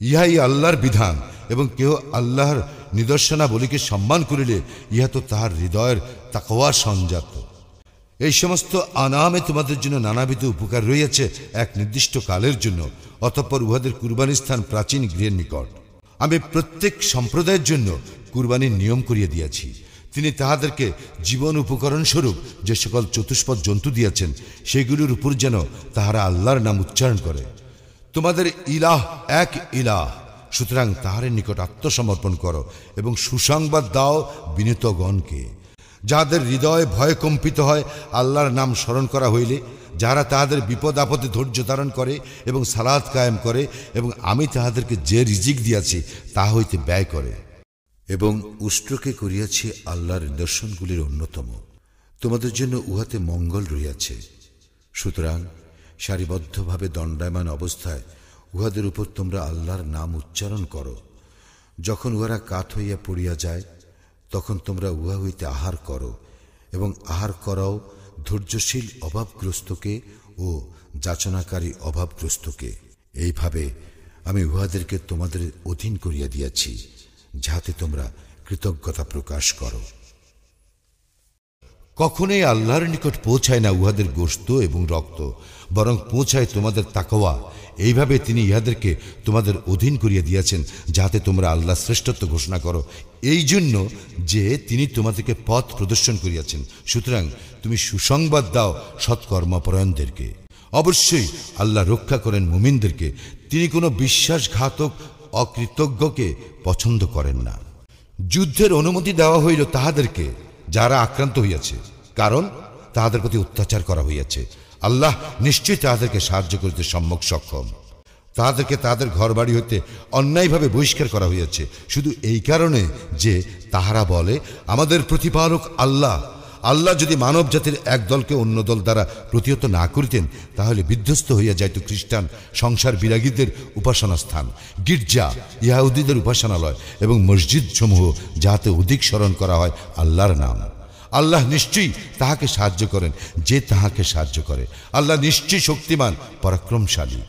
ইহাই আল্লাহর বিধান, এবং কেহ আল্লাহর নিদর্শনাবলীকে সম্মান করিলে ইহা তো তাহার হৃদয়ের তাকওয়া সঞ্জাত। এই সমস্ত আনামে তোমাদের জন্য নানাবিধ উপকার রইয়াছে এক নির্দিষ্ট কালের জন্য, অতঃপর উহাদের কুরবানির স্থান প্রাচীন গৃহের নিকট। আমি প্রত্যেক সম্প্রদায়ের জন্য কুরবানির নিয়ম করিয়া দিয়াছি। তিনি তাহাদেরকে জীবন উপকরণ স্বরূপ যে সকল চতুষ্পদ জন্তু দিয়াছেন, সেগুলির উপর যেন তাহারা আল্লাহর নাম উচ্চারণ করে। তোমাদের ইলাহ এক ইলাহ, সুতরাং তাহার নিকট আত্মসমর্পণ করো এবং সুসংবাদ দাও বিনীতগণকে। যাহাদের হৃদয় ভয়ে কম্পিত হয় আল্লাহর নাম স্মরণ করা হইলে, যারা তাহাদের বিপদ আপদে ধৈর্য ধারণ করে এবং সালাত কায়েম করে, এবং আমি তাহাদেরকে যে রিজিক দিয়াছি তাহা হইতে ব্যয় করে, এবং উষ্ট্রকে করিয়াছি আল্লাহর নিদর্শনগুলির অন্যতম। তোমাদের জন্য উহাতে মঙ্গল রইয়াছে। সুতরাং সারিবদ্ধভাবে দণ্ডায়মান অবস্থায় উহাদের উপর তোমরা আল্লাহর নাম উচ্চারণ করো। যখন উহারা কাঠ হইয়া পড়িয়া যায়, তখন তোমরা উহা হইতে আহার করো, এবং আহার করাও ধৈর্যশীল অভাবগ্রস্তকে ও যাচনাকারী অভাবগ্রস্তকে। এইভাবে আমি উহাদেরকে তোমাদের অধীন করিয়া দিয়াছি, যাহাতে তোমরা কৃতজ্ঞতা প্রকাশ করো। কখনোই আল্লাহর নিকট পৌঁছায় না উহাদের গোশত এবং রক্ত, বরং পৌঁছায় তোমাদের তাকওয়া। এইভাবে তিনি ইহাদেরকে তোমাদের অধীন করিয়া দিয়াছেন, যাহাতে তোমরা আল্লাহ শ্রেষ্ঠত্ব ঘোষণা করো, এই জন্য যে তিনি তোমাদেরকে পথ প্রদর্শন করিয়াছেন। সুতরাং তুমি সুসংবাদ দাও সৎকর্মপরায়ণদেরকে। অবশ্যই আল্লাহ রক্ষা করেন মুমিনদেরকে। তিনি কোনো বিশ্বাসঘাতক অকৃতজ্ঞকে পছন্দ করেন না। যুদ্ধের অনুমতি দেওয়া হইল তাহাদেরকে যারা আক্রান্ত হইয়াছে, কারণ তাহাদের প্রতি অত্যাচার করা হইয়াছে। আল্লাহ নিশ্চয়ই তাহাদেরকে সাহায্য করিতে সম্যক সক্ষম। তাহাদেরকে তাহাদের ঘরবাড়ি হইতে অন্যায়ভাবে বহিষ্কার করা হইয়াছে, শুধু এই কারণে যে তাহারা বলে, আমাদের প্রতিপালক আল্লাহ। আল্লাহ যদি মানব জাতির এক দলকে অন্য দল দ্বারা প্রতিহত না করিতেন, তাহলে বিধ্বস্ত হইয়া যাইত খ্রিস্টান সংসার বিরাগীদের উপাসনা স্থান, গির্জা, ইহুদীদের উপাসনালয় এবং মসজিদ সমূহ, যাহাতে অধিক স্মরণ করা হয় আল্লাহর নাম। আল্লাহ নিশ্চয়ই তাহাকে সাহায্য করেন যে তাহাকে সাহায্য করে। আল্লাহ নিশ্চয়ই শক্তিমান, পরাক্রমশালী।